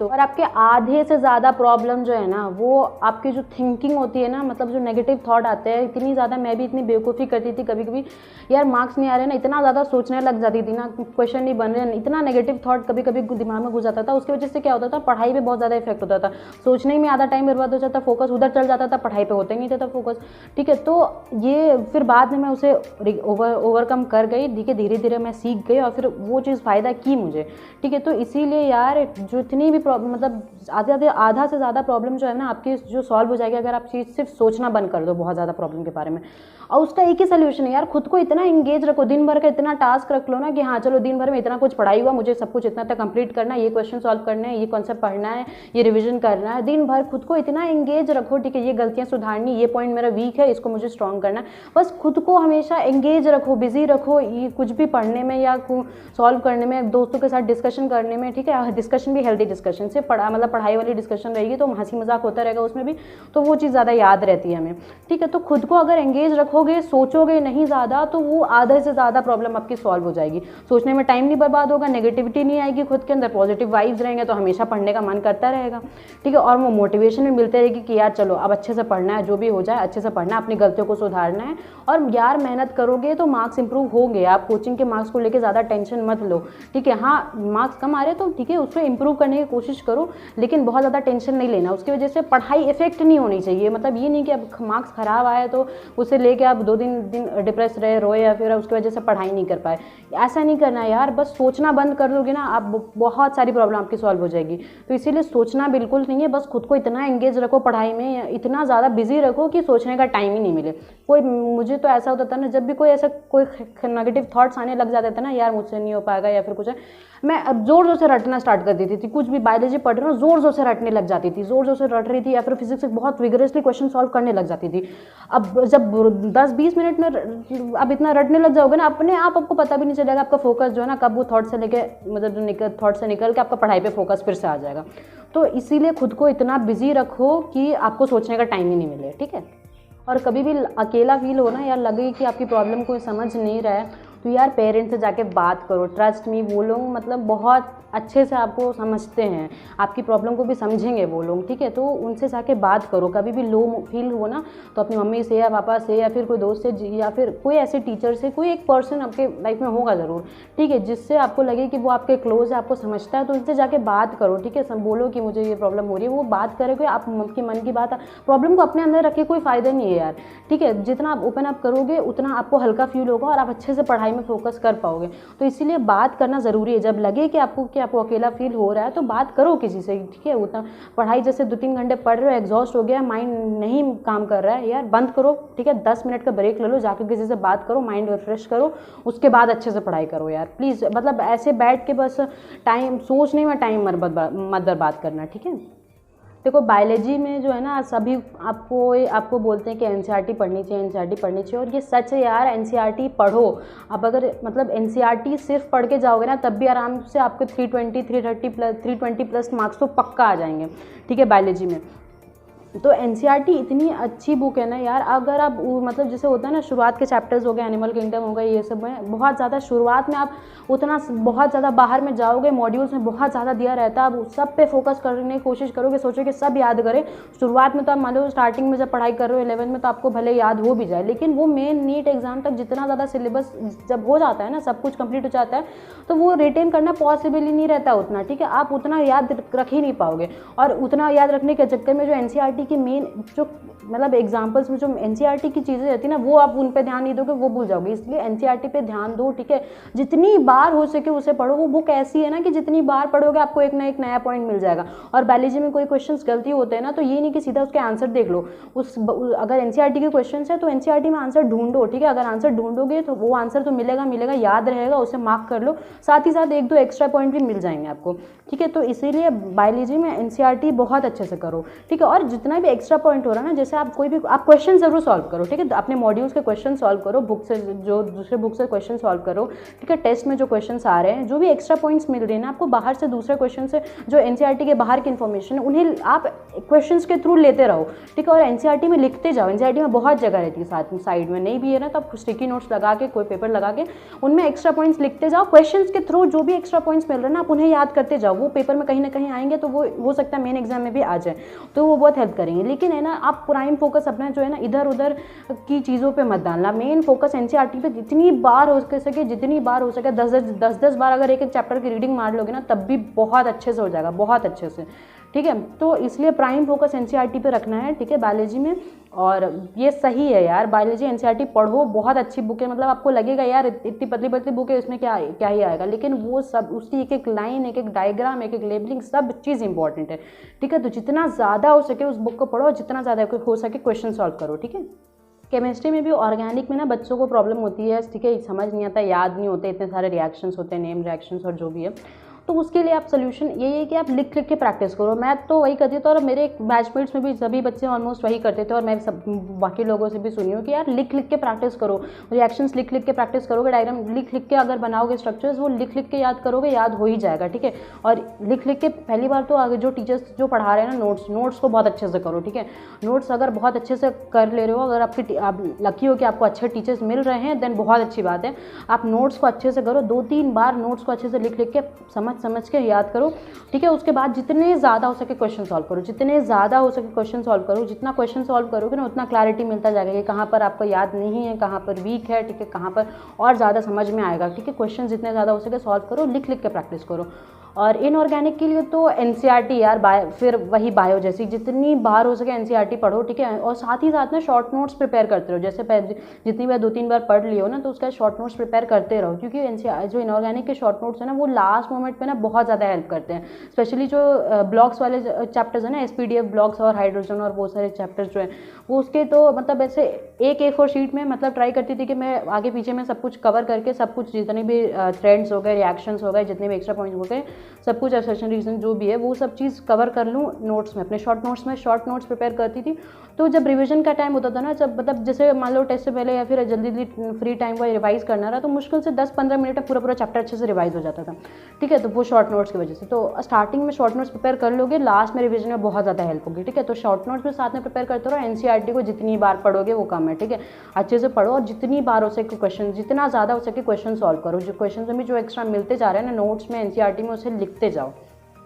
तो और आपके आधे से ज़्यादा प्रॉब्लम जो है ना वो आपकी जो थिंकिंग होती है ना, मतलब जो नेगेटिव थॉट आते हैं, इतनी ज़्यादा मैं भी इतनी बेवकूफ़ी करती थी कभी कभी यार, मार्क्स नहीं आ रहे ना, इतना ज़्यादा सोचने लग जाती थी ना, क्वेश्चन नहीं बन रहे, इतना नेगेटिव थॉट कभी कभी दिमाग में घुस जाता था। उसकी वजह से क्या होता था, पढ़ाई पे बहुत ज़्यादा इफेक्ट होता था, सोचने में आधा टाइम बर्बाद हो जाता, फोकस उधर चल जाता था, पढ़ाई पर होते नहीं था फोकस, ठीक है। तो ये फिर बाद में मैं उसे ओवरकम कर गई, ठीक है, धीरे मैं सीख गई और फिर वो चीज़ फ़ायदा की मुझे, ठीक है। तो इसीलिए यार जो इतनी भी मतलब आधा से ज़्यादा प्रॉब्लम जो है ना आपकी जो सॉल्व हो जाएगी अगर आप चीज़ सिर्फ सोचना बंद कर दो बहुत ज़्यादा प्रॉब्लम के बारे में। और उसका एक ही सोल्यूशन है यार, खुद को इतना इंगेज रखो, दिन भर का इतना टास्क रख लो ना कि हाँ चलो दिन भर में इतना कुछ पढ़ाई हुआ, मुझे सब कुछ इतना तक कंप्लीट करना है, ये क्वेश्चन सॉल्व करना है, ये कॉन्सेप्ट पढ़ना है, ये रिविजन करना है। दिन भर खुद को इतना इंगेज रखो, ठीक है, ये गलतियाँ सुधारनी, ये पॉइंट मेरा वीक है, इसको मुझे स्ट्रॉन्ग करना है। बस खुद को हमेशा इंगेज रखो, बिजी रखो, ये कुछ भी पढ़ने में या सॉल्व करने में, दोस्तों के साथ डिस्कशन करने में, ठीक है। डिस्कशन भी हेल्दी डिस्कशन से मतलब पढ़ाई वाली डिस्कशन रहेगी तो हंसी मजाक होता रहेगा उसमें भी, तो वो चीज़ ज़्यादा याद रहती है हमें, ठीक है। तो खुद को अगर एंगेज रखोगे, सोचोगे नहीं ज़्यादा, तो वो आधे से ज़्यादा प्रॉब्लम आपकी सॉल्व हो जाएगी। सोचने में टाइम नहीं बर्बाद होगा, नेगेटिविटी नहीं आएगी खुद के अंदर, पॉजिटिव वाइब्स रहेंगे तो हमेशा पढ़ने का मन करता रहेगा, ठीक है। और वो मोटिवेशन भी मिलती रहेगी कि यार चलो अब अच्छे से पढ़ना है, जो भी हो जाए अच्छे से पढ़ना है, अपनी गलतियों को सुधारना है। और यार मेहनत करोगे तो मार्क्स इंप्रूव होंगे। आप कोचिंग के मार्क्स को लेकर ज़्यादा टेंशन मत लो, ठीक है। हाँ मार्क्स कम आ रहे तो ठीक है, उसको इंप्रूव करने की कोशिश करो, लेकिन बहुत ज़्यादा टेंशन नहीं लेना, उसकी वजह से पढ़ाई इफेक्ट नहीं होनी चाहिए। मतलब ये नहीं कि अब मार्क्स ख़राब आए तो उसे लेके आप 2 दिन डिप्रेस रहे, रोए या फिर उसकी वजह से पढ़ाई नहीं कर पाए, ऐसा नहीं करना है यार। बस सोचना बंद कर दोगे ना आप, बहुत सारी प्रॉब्लम आपकी सॉल्व हो जाएगी। तो इसीलिए सोचना बिल्कुल नहीं है, बस खुद को इतना एंगेज रखो पढ़ाई में, इतना ज़्यादा बिजी रखो कि सोचने का टाइम ही नहीं मिले। मुझे तो ऐसा होता था ना, जब भी कोई ऐसा कोई नेगेटिव थॉट्स आने लग जाते थे ना, यार मुझसे नहीं हो पाएगा या फिर कुछ है, मैं अब ज़ोर ज़ोर से रटना स्टार्ट कर देती थी। कुछ भी बायोलॉजी पढ़ रही हूँ ज़ोर ज़ोर से रटने लग जाती थी, ज़ोर ज़ोर से रट रही थी, या फिर फिजिक्स से बहुत विगरसली क्वेश्चन सॉल्व करने लग जाती थी। अब जब 10-20 मिनट में अब इतना रटने लग जाओगे ना, अपने आप आपको पता भी नहीं चलेगा आपका फोकस जो है ना कब वो थॉट से लेके मतलब थॉट से निकल के आपका पढ़ाई पे फोकस फिर से आ जाएगा। तो इसीलिए खुद को इतना बिजी रखो कि आपको सोचने का टाइम ही नहीं मिले, ठीक है। और कभी भी अकेला फील हो ना, या लगे कि आपकी प्रॉब्लम कोई समझ नहीं रहा है, तो यार पेरेंट्स से जाके बात करो। ट्रस्ट मी, वो लोग मतलब बहुत अच्छे से आपको समझते हैं, आपकी प्रॉब्लम को भी समझेंगे वो लोग, ठीक है। तो उनसे जाके बात करो। कभी भी लो फील हो ना, तो अपनी मम्मी से या पापा से या फिर कोई दोस्त से या फिर कोई ऐसे टीचर से, कोई एक पर्सन आपके लाइफ में होगा ज़रूर, ठीक है, जिससे आपको लगे कि वो आपके क्लोज है, आपको समझता है, तो उनसे जाके बात करो, ठीक है। सब बोलो कि मुझे ये प्रॉब्लम हो रही है, वो बात करोगे, आप आपके मन की बात, प्रॉब्लम को अपने अंदर रखे कोई फ़ायदा नहीं है यार, ठीक है। जितना आप ओपन अप करोगे उतना आपको हल्का फील होगा और आप अच्छे से पढ़ाई में फोकस कर पाओगे। तो इसीलिए बात करना ज़रूरी है। जब लगे कि आपको अकेला फील हो रहा है तो बात करो किसी से, ठीक है। उतना पढ़ाई जैसे 2-3 घंटे पढ़ रहे हो, एग्जॉस्ट हो गया, माइंड नहीं काम कर रहा है, यार बंद करो, ठीक है। 10 मिनट का ब्रेक ले लो, जाकर किसी से बात करो, माइंड रिफ्रेश करो, उसके बाद अच्छे से पढ़ाई करो यार प्लीज़। मतलब ऐसे बैठ के बस टाइम सोचने में टाइम मत बर्बाद करना, ठीक है। देखो बायोलॉजी में जो है ना, सभी आपको बोलते हैं कि एनसीईआरटी पढ़नी चाहिए, एनसीईआरटी पढ़नी चाहिए, और ये सच है यार। एनसीईआरटी पढ़ो। अब अगर मतलब एनसीईआरटी सिर्फ पढ़ के जाओगे ना, तब भी आराम से आपके 320 प्लस मार्क्स तो पक्का आ जाएंगे, ठीक है, बायोलॉजी में। तो एनसीईआरटी इतनी अच्छी बुक है ना यार। अगर आप मतलब जैसे होता है ना, शुरुआत के चैप्टर्स हो गए, एनिमल किंगडम हो गए, ये सब है बहुत ज़्यादा शुरुआत में, आप उतना बहुत ज़्यादा बाहर में जाओगे, मॉड्यूल्स में बहुत ज़्यादा दिया रहता है, आप सब पे फोकस करने की कोशिश करोगे, सोचोगे सब याद करें। शुरुआत में तो आप मान लो स्टार्टिंग में जब पढ़ाई कर रहे हो 11th में, तो आपको भले याद हो भी जाए, लेकिन वो मेन नीट एग्जाम तक जितना ज़्यादा सिलेबस जब हो जाता है ना, सब कुछ कंप्लीट हो जाता है, तो वो रिटेन करना पॉसिबल ही नहीं रहता उतना, ठीक है। आप उतना याद रख ही नहीं पाओगे, और उतना याद रखने के चक्कर में जो एनसीईआरटी की मेन जो मतलब एग्जाम्पल्स में जो एनसीईआरटी की चीज़ें रहती है ना, वो आप उन पे ध्यान नहीं दोगे, वो भूल जाओगे। इसलिए एनसीईआरटी पे ध्यान दो, ठीक है। जितनी बार हो सके उसे पढ़ो। वो बुक ऐसी है ना कि जितनी बार पढ़ोगे आपको एक ना एक नया पॉइंट मिल जाएगा। और बायोलॉजी में कोई क्वेश्चंस गलती होते हैं ना, तो ये नहीं कि सीधा उसके आंसर देख लो। अगर एनसीईआरटी के क्वेश्चन है तो एनसीईआरटी में आंसर ढूंढो, ठीक है। अगर आंसर ढूंढोगे तो वो आंसर तो मिलेगा, याद रहेगा, उसे मार्क कर लो। साथ ही साथ 1-2 एक्स्ट्रा पॉइंट भी मिल जाएंगे आपको, ठीक है। तो इसीलिए बायोलॉजी में एनसीईआरटी बहुत अच्छे से करो, ठीक है। और जितना भी एक्स्ट्रा पॉइंट हो रहा है ना, जैसे आप क्वेश्चन जरूर सॉल्व करो, ठीक है। अपने मॉड्यूल्स के क्वेश्चन सॉल्व करो, बुक से जो दूसरे बुक से क्वेश्चन सॉल्व करो, ठीक है। टेस्ट में जो क्वेश्चंस आ रहे हैं, जो भी एक्स्ट्रा पॉइंट्स मिल रहे हैं ना आपको बाहर से, दूसरे क्वेश्चन से जो एनसीईआरटी के बाहर की इन्फॉर्मेशन है, उन्हें आप क्वेश्चंस के थ्रू लेते रहो, ठीक है। और एनसीईआरटी में लिखते जाओ। एनसीईआरटी में बहुत जगह रहती है, साथ में साइड में नहीं भी है ना, तो आप स्टिकी नोट्स लगा के, कोई पेपर लगा के उनमें एक्स्ट्रा पॉइंट्स लिखते जाओ। क्वेश्चंस के थ्रू जो भी एक्स्ट्रा पॉइंट्स मिल रहे हैं ना, आप उन्हें याद करते जाओ। वो पेपर में कहीं ना कहीं आएंगे, तो वो हो सकता है मेन एग्जाम में भी आ जाए, तो वो बहुत हेल्प करेंगे। लेकिन है ना, आप प्राइम फोकस अपना जो है ना, इधर उधर की चीज़ों पे मत डालना। मेन फोकस एनसीईआरटी पे जितनी बार हो सके 10-10 बार अगर एक चैप्टर की रीडिंग मार लोगे ना, तब भी बहुत अच्छे से हो जाएगा, बहुत अच्छे से, ठीक है। तो इसलिए प्राइम फोकस एनसीईआरटी पे रखना है, ठीक है, बायोलॉजी में। और ये सही है यार, बायोलॉजी एनसीईआरटी पढ़ो, बहुत अच्छी बुक है। मतलब आपको लगेगा यार इतनी पतली पतली बुक है, इसमें क्या ही आएगा, लेकिन वो सब उसकी एक एक लाइन, एक एक डायग्राम, एक एक लेबलिंग, सब चीज़ इंपॉर्टेंट है, ठीक है। तो जितना ज़्यादा हो सके उस बुक को पढ़ो, जितना ज़्यादा हो सके क्वेश्चन सॉल्व करो, ठीक है। केमिस्ट्री में भी, ऑर्गेनिक में ना बच्चों को प्रॉब्लम होती है, ठीक है, समझ नहीं आता, याद नहीं होते, इतने सारे रिएक्शंस होते हैं, नेम रिएक्शंस और जो भी है। तो उसके लिए आप सोल्यूशन यही है कि आप लिख के प्रैक्टिस करो। मैं तो वही करती थी, और मेरे बैचमेट्स में भी सभी बच्चे ऑलमोस्ट वही करते थे, और मैं सब बाकी लोगों से भी सुनी हूँ कि यार लिख के प्रैक्टिस करो, रिएक्शंस लिख के प्रैक्टिस करोगे, डायग्राम लिख के अगर बनाओगे, स्ट्रक्चर्स वो लिख के याद करोगे, याद हो ही जाएगा, ठीक है। और लिख के पहली बार तो आगे जो टीचर्स जो पढ़ा रहे हैं ना, नोट्स को बहुत अच्छे से करो, ठीक है। नोट्स अगर बहुत अच्छे से कर ले रहे हो, अगर आप लकी हो कि आपको अच्छे टीचर्स मिल रहे हैं, देन बहुत अच्छी बात है। आप नोट्स को अच्छे से करो, 2-3 बार नोट्स को अच्छे से लिख के समझ के याद करो, ठीक है। उसके बाद जितने ज़्यादा हो सके क्वेश्चन सॉल्व करो, जितना क्वेश्चन सॉल्व करोगे ना, उतना क्लैरिटी मिलता जाएगा कि कहाँ पर आपको याद नहीं है, कहाँ पर वीक है, ठीक है, कहाँ पर और ज़्यादा समझ में आएगा, ठीक है। क्वेश्चन जितने ज़्यादा हो सके सॉल्व करो, लिख के प्रैक्टिस करो। और इनऑर्गेनिक के लिए तो एनसीईआरटी यार, फिर वही बायो जैसी, जितनी बार हो सके एनसीईआरटी पढ़ो, ठीक है। और साथ ही साथ ना शॉर्ट नोट्स प्रिपेयर करते रहो, जैसे जितनी बार 2-3 बार पढ़ लियो ना, तो उसका शॉर्ट नोट्स प्रिपेयर करते रहो, क्योंकि एनसीईआरटी जो इनऑर्गेनिक के शॉर्ट नोट्स है ना, वो लास्ट मोमेंट पे ना बहुत ज़्यादा हेल्प करते हैं। स्पेशली जो ब्लॉक्स वाले चैप्टर्स है ना, एसपीडीएफ ब्लॉक्स और हाइड्रोजन और वो सारे चैप्टर्स जो है, वो उसके तो मतलब ऐसे एक A4 शीट में मतलब ट्राई करती थी कि मैं आगे पीछे में सब कुछ कवर करके, सब कुछ जितने भी थ्रेड्स हो गए, रिएक्शंस हो गए, जितने भी एक्स्ट्रा पॉइंट्स हो गए, सब कुछ असर्शन रीजन जो भी है वो सब चीज़ कवर कर लूँ नोट्स में, अपने शॉर्ट नोट्स में शॉर्ट नोट्स प्रिपेयर करती थी। तो जब रिवीजन का टाइम होता था ना, जब मतलब जैसे मान लो टेस्ट से पहले या फिर जल्दी फ्री टाइम को रिवाइज करना रहा, तो मुश्किल से 10-15 मिनट में पूरा चैप्टर अच्छे से रिवाइज हो जाता था, ठीक है। तो वो शॉर्ट नोट्स की वजह से, तो स्टार्टिंग में शॉर्ट नोट्स प्रिपेयर कर लोगे, लास्ट में रिवीजन में बहुत ज़्यादा हेल्प होगी, ठीक है। तो शॉर्ट नोट्स में साथ में प्रिपेयर करते रहो। एनसीईआरटी को जितनी बार पढ़ोगे वो कम है, ठीक है। अच्छे से पढ़ो और जितनी बार हो सके क्वेश्चन, जितना ज़्यादा हो सके क्वेश्चन सॉल्व करो। जो क्वेश्चन में जो एक्स्ट्रा मिलते जा रहे हैं ना नोट्स में, एनसीईआरटी में, उसे लिखते जाओ।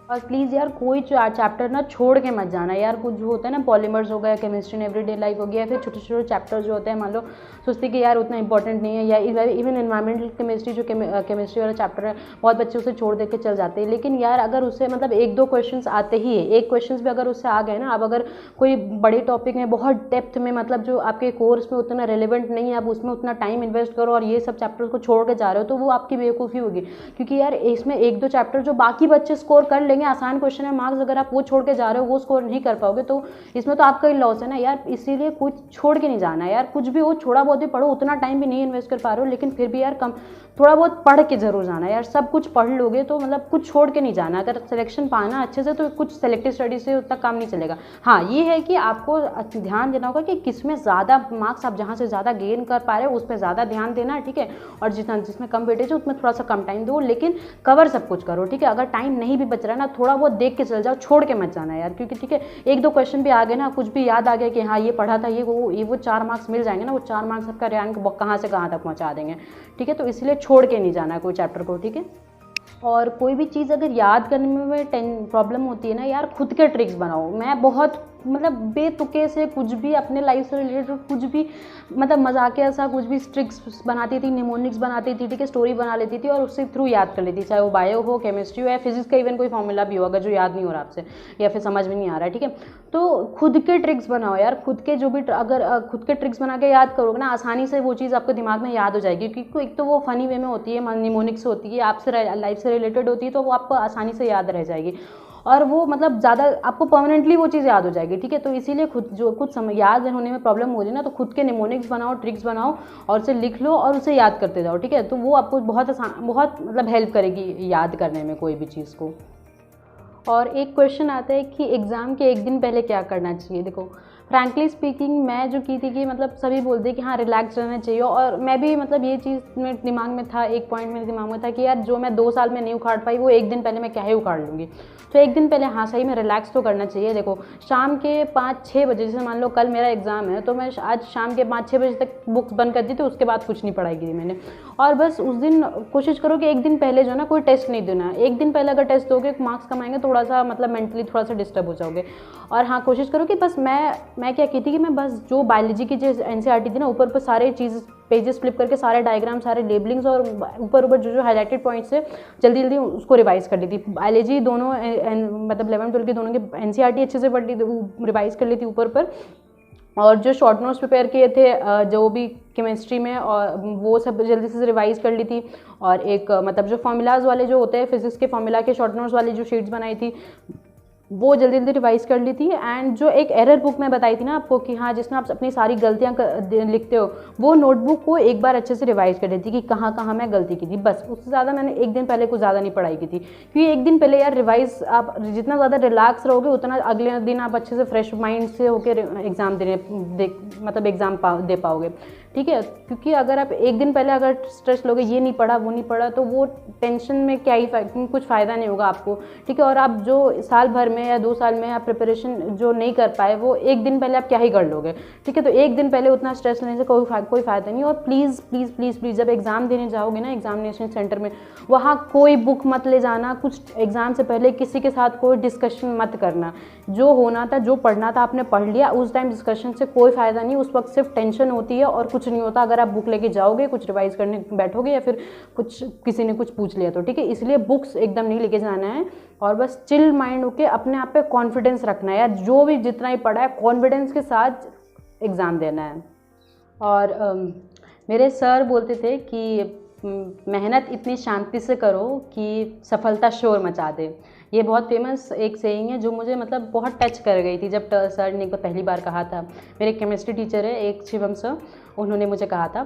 और प्लीज़ यार कोई चैप्टर ना छोड़ के मत जाना यार। कुछ जो होता है ना, पॉलीमर्स हो गया, केमिस्ट्री इन एवरीडे लाइफ हो गया, फिर छोटे छोटे चैप्टर्स जो होते हैं, मान लो सोचते कि यार उतना इंपॉर्टेंट नहीं है, या इवन एनवायरमेंटल केमिस्ट्री जो केमिस्ट्री वाला चैप्टर है, बहुत बच्चे उसे छोड़ दे के चल जाते हैं। लेकिन यार अगर उससे मतलब 1-2 क्वेश्चन आते ही है, एक क्वेश्चन भी अगर उससे आ गए ना, अब अगर कोई बड़े टॉपिक में बहुत डेप्थ में मतलब जो आपके कोर्स में उतना रेलिवेंट नहीं है, आप उसमें उतना टाइम इन्वेस्ट करो और ये सब चैप्टर्स को छोड़ के जा रहे हो, तो वो आपकी बेवकूफ़ी होगी। क्योंकि यार इसमें 1-2 चैप्टर जो बाकी बच्चे स्कोर कर लेंगे, आसान क्वेश्चन है, मार्क्स अगर आप वो छोड़ के जा रहे हो, वो स्कोर नहीं कर पाओगे, तो इसमें तो आपका ही लॉस है ना यार। इसीलिए कुछ छोड़ के नहीं जाना यार, कुछ भी हो थोड़ा बहुत भी पढ़ो, उतना टाइम भी नहीं इन्वेस्ट कर पा रहे हो, लेकिन फिर भी यार कम थोड़ा बहुत पढ़ के जरूर जाना यार। सब कुछ पढ़ लोगे तो मतलब कुछ छोड़ के नहीं जाना। अगर सिलेक्शन पाना अच्छे से, तो कुछ सेलेक्टिव स्टडी से उतना काम नहीं चलेगा। हाँ ये है कि आपको ध्यान देना होगा कि किसमें ज़्यादा मार्क्स, आप जहाँ से ज़्यादा गेन कर पा रहे हो उस पर ज़्यादा ध्यान देना, ठीक है। और जिसमें कम वेटेज है उसमें थोड़ा सा कम टाइम दो, लेकिन कवर सब कुछ करो, ठीक है। अगर टाइम नहीं भी बच रहा है ना, थोड़ा बहुत देख के चल जाओ, छोड़ के मत जाना यार। क्योंकि ठीक है, 1-2 क्वेश्चन भी आ गए ना, कुछ भी याद आ गया कि हाँ ये पढ़ा था, ये वो 4 मार्क्स मिल जाएंगे ना, वो 4 मार्क्स आपका रैंक कहाँ से कहाँ तक पहुँचा देंगे, ठीक है। तो इसलिए छोड़ के नहीं जाना कोई चैप्टर को, ठीक है। और कोई भी चीज़ अगर याद करने में प्रॉब्लम होती है ना यार, खुद के ट्रिक्स बनाओ। मैं बहुत मतलब बेतुके से कुछ भी अपने लाइफ से रिलेटेड कुछ भी मतलब मजाकिया सा कुछ भी ट्रिक्स बनाती थी, निमोनिक्स बनाती थी, ठीक है, स्टोरी बना लेती थी और उससे थ्रू याद कर लेती, चाहे वो बायो हो, केमिस्ट्री हो या फिजिक्स का इवन कोई फॉर्मूला भी हो अगर जो याद नहीं हो रहा आपसे या फिर समझ में नहीं आ रहा है, ठीक है। तो खुद के ट्रिक्स बनाओ यार, खुद के जो भी अगर खुद के ट्रिक्स बना के याद करोगे ना, आसानी से वो चीज़ आपके दिमाग में याद हो जाएगी। क्योंकि एक तो वो फनी वे में होती है, निमोनिक्स होती है, आपसे लाइफ से रिलेटेड होती है, तो वो आपको आसानी से याद रह जाएगी और वो मतलब ज़्यादा आपको परमानेंटली वो चीज़ याद हो जाएगी, ठीक है। तो इसीलिए खुद जो कुछ समय याद होने में प्रॉब्लम हो रही है ना, तो खुद के निमोनिक्स बनाओ, ट्रिक्स बनाओ और उसे लिख लो और उसे याद करते जाओ, ठीक है। तो वो आपको बहुत मतलब हेल्प करेगी याद करने में कोई भी चीज़ को। और एक क्वेश्चन आता है कि एग्ज़ाम के एक दिन पहले क्या करना चाहिए। देखो फ्रैंकली स्पीकिंग मैं जो की थी कि मतलब सभी बोलते हैं कि हाँ रिलैक्स रहना चाहिए, और मैं भी मतलब ये चीज़ मेरे दिमाग में था, एक पॉइंट मेरे दिमाग में था कि यार जो मैं 2 साल में नहीं उखाड़ पाई वो एक दिन पहले मैं क्या ही उखाड़ लूँगी। तो एक दिन पहले हाँ सही में रिलैक्स तो करना चाहिए। देखो शाम के 5-6 बजे, जैसे मान लो कल मेरा एग्ज़ाम है तो मैं आज शाम के 5-6 बजे तक बुक्स बंद कर दी थी, उसके बाद कुछ नहीं पढ़ाई की मैंने। और बस उस दिन कोशिश करो कि एक दिन पहले जो है ना कोई टेस्ट नहीं देना। एक दिन पहले अगर टेस्ट दोगे मार्क्स कम आएंगे, थोड़ा सा मतलब मेंटली थोड़ा सा डिस्टर्ब हो जाओगे। और हाँ कोशिश करो कि बस मैं क्या की थी कि मैं बस जो बायोलॉजी की जो एनसीईआरटी थी ना, ऊपर पर सारे चीज़ पेजेस फ्लिप करके सारे डायग्राम, सारे लेबलिंग्स और ऊपर जो हाईलाइटेड पॉइंट्स है जल्दी उसको रिवाइज कर ली थी। बायोलॉजी दोनों मतलब 11-12 की दोनों की एनसीईआरटी अच्छे से पढ़ ली, रिवाइज कर ली थी ऊपर पर। और जो शॉर्ट नोट्स प्रिपेयर किए थे जो भी केमिस्ट्री में, और वो सब जल्दी से रिवाइज कर ली थी। और एक मतलब जो फॉर्मूलाज वाले जो होते हैं फिजिक्स के फॉर्मूला के शॉर्ट नोट्स वाली जो शीट्स बनाई थी वो जल्दी जल्दी रिवाइज कर ली थी। एंड जो एक एरर बुक मैं बताई थी ना आपको कि हाँ जिसमें आप अपनी सारी गलतियाँ लिखते हो, वो नोटबुक को एक बार अच्छे से रिवाइज कर ली थी कि कहाँ कहाँ मैं गलती की थी। बस उससे ज़्यादा मैंने एक दिन पहले कुछ ज़्यादा नहीं पढ़ाई की थी, क्योंकि एक दिन पहले यार रिवाइज आप जितना ज़्यादा रिलैक्स रहोगे उतना अगले दिन आप अच्छे से फ्रेश माइंड से होकर एग्ज़ाम मतलब एग्ज़ाम दे पाओगे, ठीक है। क्योंकि अगर आप एक दिन पहले अगर स्ट्रेस लोगे, ये नहीं पढ़ा वो नहीं पढ़ा, तो वो टेंशन में क्या ही कुछ फ़ायदा नहीं होगा आपको, ठीक है। और आप जो साल भर में या 2 साल में आप प्रिपरेशन जो नहीं कर पाए वो एक दिन पहले आप क्या ही कर लोगे, ठीक है। तो एक दिन पहले उतना स्ट्रेस लेने से कोई फ़ायदा नहीं। और प्लीज़ प्लीज़ प्लीज़ प्लीज़ जब एग्ज़ाम देने जाओगे ना एग्जामिनेशन सेंटर में, वहाँ कोई बुक मत ले जाना, कुछ एग्ज़ाम से पहले किसी के साथ कोई डिस्कशन मत करना, जो होना था, जो पढ़ना था आपने पढ़ लिया। उस टाइम डिस्कशन से कोई फ़ायदा नहीं, उस वक्त सिर्फ टेंशन होती है और कुछ नहीं होता अगर आप बुक लेके जाओगे, कुछ रिवाइज करने बैठोगे या फिर कुछ किसी ने कुछ पूछ लिया तो, ठीक है। इसलिए बुक्स एकदम नहीं लेके जाना है और बस चिल माइंड होके अपने आप पे कॉन्फिडेंस रखना है, या जो भी जितना ही पढ़ा है कॉन्फिडेंस के साथ एग्ज़ाम देना है। और मेरे सर बोलते थे कि मेहनत इतनी शांति से करो कि सफलता शोर मचा दे। ये बहुत फेमस एक सेइंग है जो मुझे मतलब बहुत टच कर गई थी जब सर ने पहली बार कहा था। मेरे केमिस्ट्री टीचर है एक शिवम सर, उन्होंने मुझे कहा था,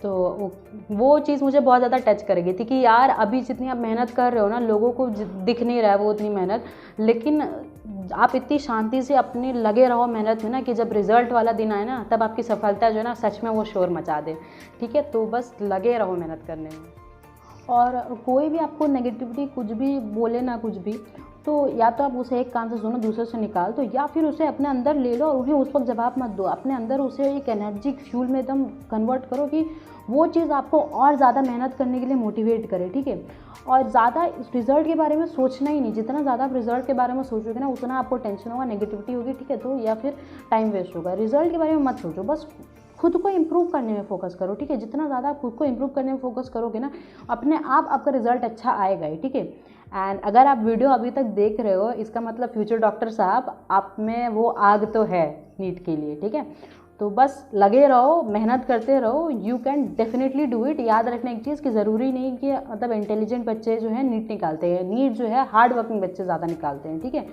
तो वो चीज़ मुझे बहुत ज़्यादा टच कर गई थी कि यार अभी जितनी आप मेहनत कर रहे हो ना, लोगों को दिख नहीं रहा है वो उतनी मेहनत, लेकिन आप इतनी शांति से अपने लगे रहो मेहनत में ना कि जब रिज़ल्ट वाला दिन आए ना तब आपकी सफलता जो है ना सच में वो शोर मचा दे, ठीक है। तो बस लगे रहो मेहनत करने में। और कोई भी आपको नेगेटिविटी कुछ भी बोले ना कुछ भी, तो या तो आप उसे एक कान से सुनो दूसरे से निकाल दो, या फिर उसे अपने अंदर ले लो और उन्हें उस वक्त जवाब मत दो। अपने अंदर उसे एक एनर्जी फ्यूल में एकदम कन्वर्ट करो कि वो चीज़ आपको और ज़्यादा मेहनत करने के लिए मोटिवेट करे, ठीक है। और ज़्यादा रिज़ल्ट के बारे में सोचना ही नहीं, जितना ज़्यादा आप रिज़ल्ट के बारे में सोचोगे ना उतना आपको टेंशन होगा, नेगेटिविटी होगी, ठीक है, तो या फिर टाइम वेस्ट होगा। रिज़ल्ट के बारे में मत सोचो, बस खुद को इम्प्रूव करने में फोकस करो, ठीक है। जितना ज़्यादा आप खुद को इम्प्रूव करने में फोकस करोगे ना, अपने आप आपका रिजल्ट अच्छा आएगा ही, ठीक है। एंड अगर आप वीडियो अभी तक देख रहे हो, इसका मतलब फ्यूचर डॉक्टर साहब आप में वो आग तो है नीट के लिए, ठीक है। तो बस लगे रहो, मेहनत करते रहो, you can definitely do it. याद रखना एक चीज़ कि ज़रूरी नहीं कि मतलब इंटेलिजेंट बच्चे जो है नीट निकालते हैं, नीट जो है हार्ड वर्किंग बच्चे ज़्यादा निकालते हैं, ठीक है।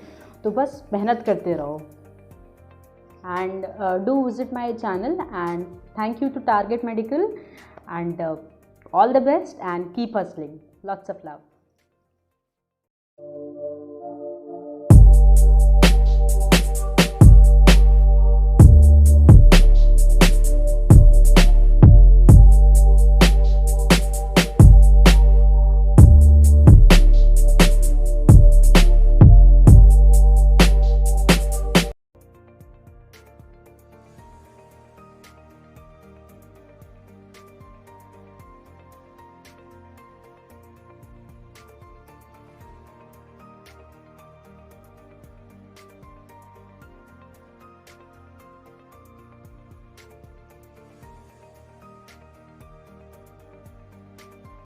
तो बस मेहनत करते रहो। And do visit my channel, and thank you to Target Medical, and all the best and keep hustling. Lots of love.